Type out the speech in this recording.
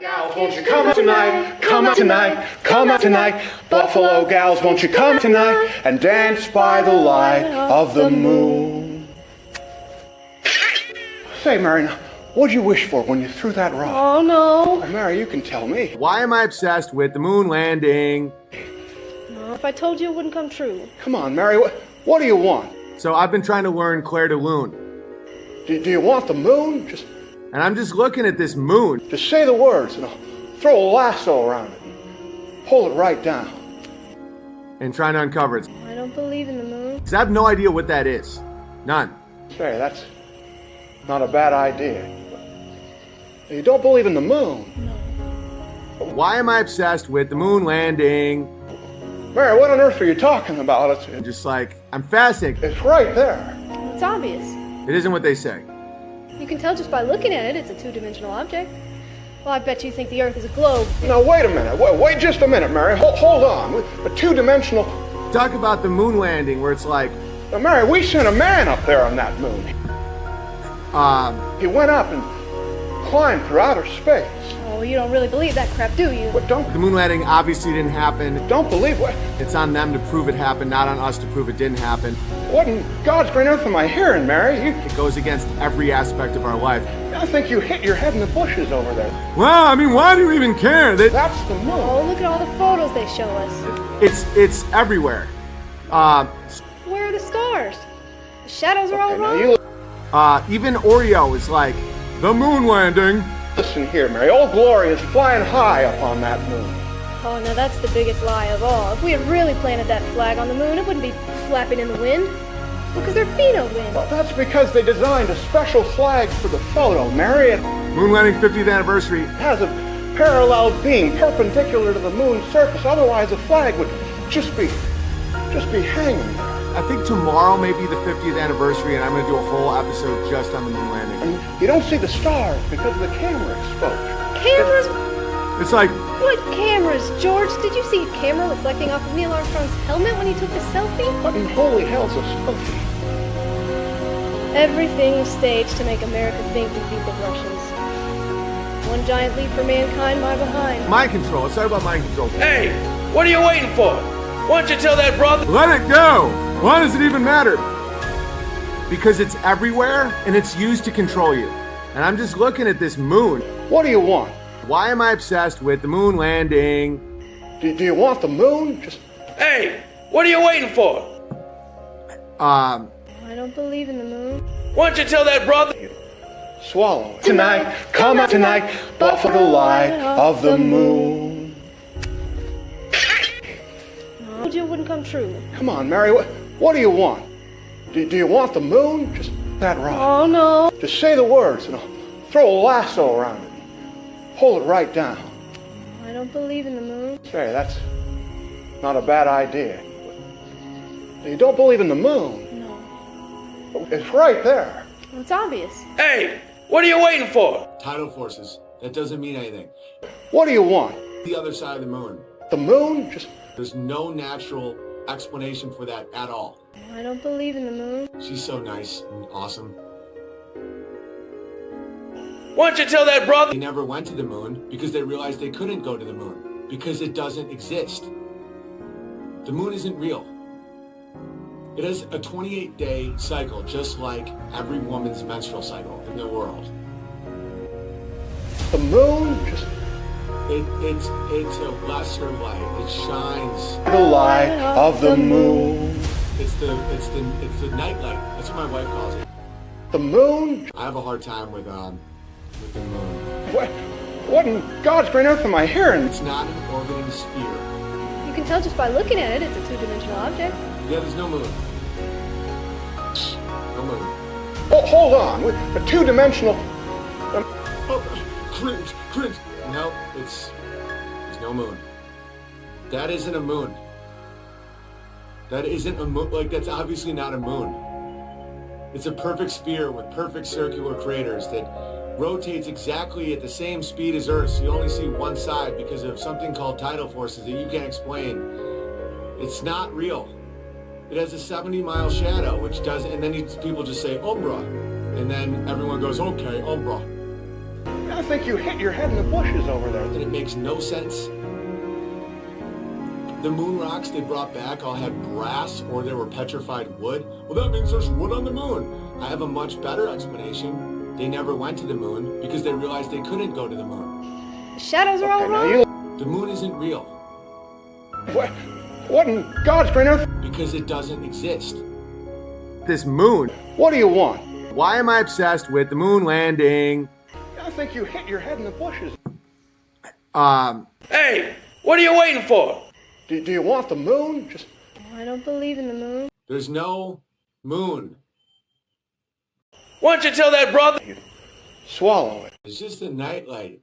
Gals, won't you come out tonight, come out tonight, come out tonight. Buffalo gals, won't you come tonight and dance by the light of the moon. Say, Mary, what'd you wish for when you threw that rock? Oh, no. Oh, Mary, you can tell me. Why am I obsessed with the moon landing? No, if I told you, it wouldn't come true. Come on, Mary, what do you want? So I've been trying to learn Claire de Lune. Do you want the moon? And I'm just looking at this moon. Just say the words and I'll throw a lasso around it. Pull it right down. And trying to uncover it. I don't believe in the moon. Because I have no idea what that is. None. Say, that's not a bad idea. You don't believe in the moon? Why am I obsessed with the moon landing? Mary, what on earth are you talking about? I'm just like, I'm fascinated. It's right there. It's obvious. It isn't what they say. You can tell just by looking at it, it's a two-dimensional object. Well, I bet you think the Earth is a globe. Now, wait a minute. Wait just a minute, Mary. Hold on. A two-dimensional... Talk about the moon landing where it's like... Now, Mary, we sent a man up there on that moon. He went up and climbed through outer space. Oh, you don't really believe that crap, do you? But The moon landing obviously didn't happen. don't believe what? It's on them to prove it happened, not on us to prove it didn't happen. What in God's green earth am I hearing, Mary? It goes against every aspect of our life. I think you hit your head in the bushes over there. Well, I mean, why do you even care? That's the moon. Oh, look at all the photos they show us. It's everywhere. Where are the stars? The shadows are all Okay, now wrong. you Even Oreo is like, the moon landing. listen here, Mary. Old Glory is flying high up on that moon. Oh, now that's the biggest lie of all. If we had really planted that flag on the moon, it wouldn't be flapping in the wind. Because there'd be no wind. Well, that's because they designed a special flag for the photo, Mary. It Moon landing 50th anniversary. has a parallel beam perpendicular to the moon's surface. Otherwise, the flag would just be hanging there. I think tomorrow may be the 50th anniversary, and I'm going to do a whole episode just on the moon landing. And you don't see the stars because of the camera exposure. Cameras? It's like, What cameras, George? Did you see a camera reflecting off of Neil Armstrong's helmet when he took the selfie? What in holy hell's a selfie? Everything was staged to make America think we beat the Russians. One giant leap for mankind, my behind. mind control. Let's talk about mind control. Hey, what are you waiting for? Why don't you tell that brother? Let it go! Why does it even matter? Because it's everywhere, and it's used to control you. And I'm just looking at this moon. What do you want? Why am I obsessed with the moon landing? Do you want the moon? Hey, what are you waiting for? I don't believe in the moon. Why don't you tell that brother? Swallow it. Tonight, come out tonight, Buffalo light of the moon. I told you it wouldn't come true. Come on, Mary, what do you want? Do you want the moon? Just that rock. Oh, no. Just say the words and I'll throw a lasso around it. Pull it right down. I don't believe in the moon. Say, that's not a bad idea. You don't believe in the moon? No. It's right there. It's obvious. Hey, what are you waiting for? Tidal forces. That doesn't mean anything. What do you want? The other side of the moon. The moon? There's no natural explanation for that at all. I don't believe in the moon. She's so nice and awesome. Why don't you tell that brother? They never went to the moon because they realized they couldn't go to the moon because it doesn't exist. The moon isn't real. It has a 28-day cycle, just like every woman's menstrual cycle in the world. The moon? It's a lesser light. It shines. The light of the moon. It's the night light. That's what my wife calls it. The moon? I have a hard time with the moon. What in God's green earth am I hearing? It's not an orbiting sphere. You can tell just by looking at it, it's a two-dimensional object. Yeah, there's no moon. No moon. Hold on. A two-dimensional... Oh, cringe. No, there's no moon. That isn't a moon. That isn't a moon. Like, that's obviously not a moon. It's a perfect sphere with perfect circular craters that rotates exactly at the same speed as Earth, so you only see one side because of something called tidal forces that you can't explain. It's not real. It has a 70-mile shadow, which does, and then people just say, Umbra. And then everyone goes, okay, Umbra. I think you hit your head in the bushes over there. That it makes no sense. The moon rocks they brought back all had brass or they were petrified wood. Well, that means there's wood on the moon. I have a much better explanation. They never went to the moon because they realized they couldn't go to the moon. The shadows are all Okay, now wrong. you... The moon isn't real What in God's green earth? because it doesn't exist. This moon. What do you want? Why am I obsessed with the moon landing? I think you hit your head in the bushes. Hey, what are you waiting for? Do you want the moon? Just... I don't believe in the moon. There's no moon. Why don't you tell that brother? swallow it. It's just a nightlight.